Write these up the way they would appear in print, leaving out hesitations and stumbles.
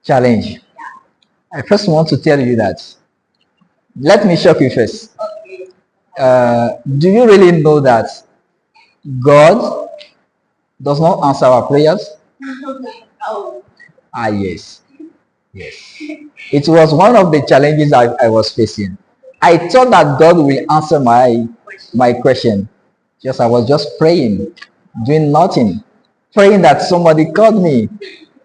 challenge. I first want to tell you that. Let me shock you first. Do you really know that God does not answer our prayers? Ah, yes. Yes. It was one of the challenges I was facing. I thought that God will answer my question. Just I was just praying, doing nothing, praying that somebody called me.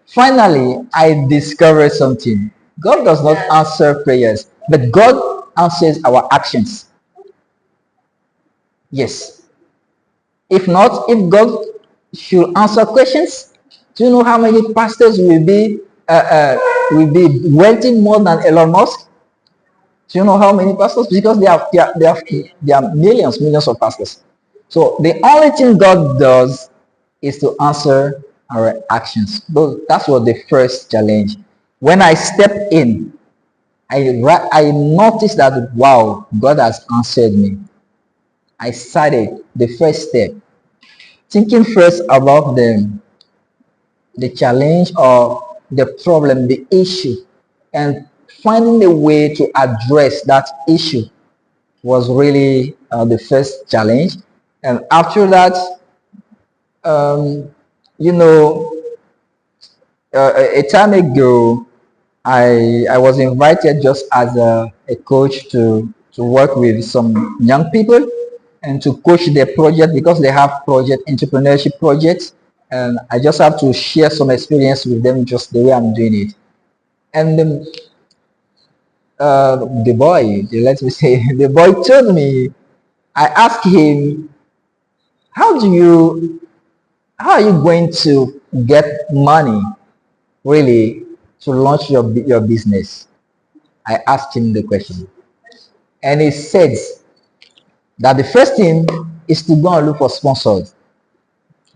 Finally, I discovered something. God does not answer prayers, but God answers our actions. Yes. If not, if God should answer questions, do you know how many pastors will be wealthy more than Elon Musk? Do you know how many pastors? Because there are millions of pastors. So the only thing God does is to answer our actions. That's what the first challenge. When I stepped in, I noticed that wow, God has answered me. I started the first step, thinking first about the challenge or the problem, the issue, and finding a way to address that issue was really the first challenge. And after that, um, you know, a time ago, I was invited just as a coach to work with some young people and to coach their project because they have entrepreneurship projects, and I just have to share some experience with them just the way I'm doing it. And the boy, let me say, the boy told me, I asked him, how do you, how are you going to get money really to launch your business? I asked him the question, and he said that the first thing is to go and look for sponsors.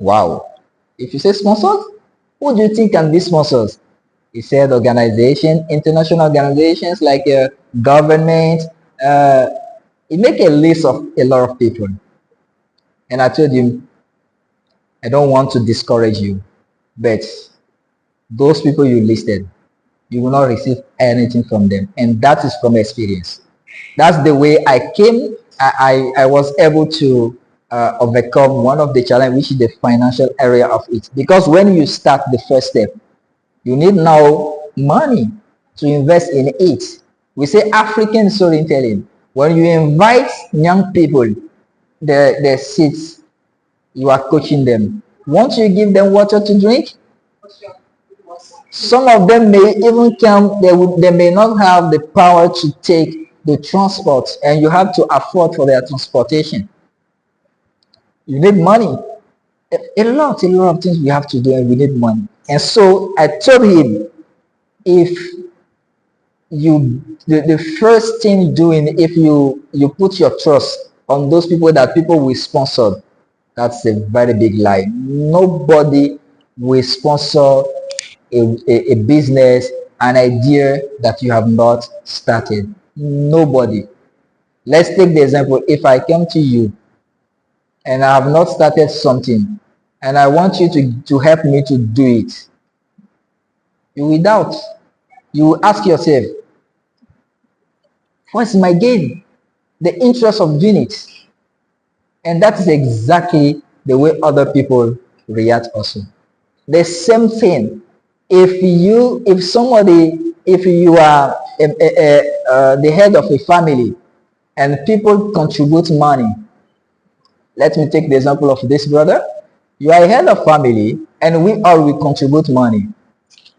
Wow! If you say sponsors, who do you think can be sponsors? He said organization, international organizations like government. Uh, he make a list of a lot of people, and I told him I don't want to discourage you, but those people you listed, you will not receive anything from them, and that is from experience. That's the way I came. I was able to overcome one of the challenges, which is the financial area of it. Because when you start the first step, you need now money to invest in it. We say African storytelling. When you invite young people, the seats, you are coaching them. Once you give them water to drink, some of them may even come, they may not have the power to take the transport, and you have to afford for their transportation. You need money. A lot of things we have to do, and we need money. And so I told him, if the first thing doing, if you put your trust on those people that people will sponsor, that's a very big lie. Nobody will sponsor a business, an idea that you have not started. Nobody. Let's take the example. If I come to you and I have not started something and I want you to help me to do it, you will doubt. You will ask yourself, what's my gain? The interest of doing it. And that is exactly the way other people react also. The same thing. If you are the head of a family and people contribute money, let me take the example of this brother. You are a head of family and we all will contribute money.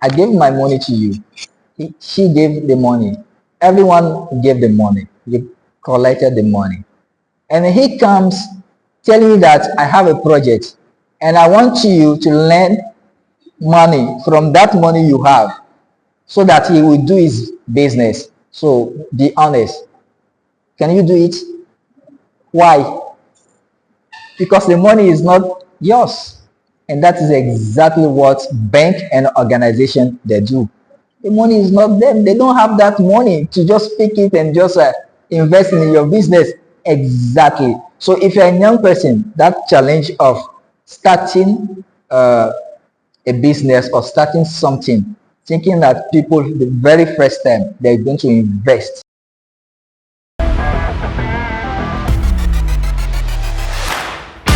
I gave my money to you. She gave the money. Everyone gave the money. You collected the money. And he comes telling you that I have a project and I want you to lend money from that money you have so that he will do his business. So be honest. Can you do it? Why? Because the money is not yours. And that is exactly what bank and organization they do. The money is not them. They don't have that money to just pick it and just invest in your business. Exactly. So if you're a young person, that challenge of starting a business or starting something, thinking that people the very first time they're going to invest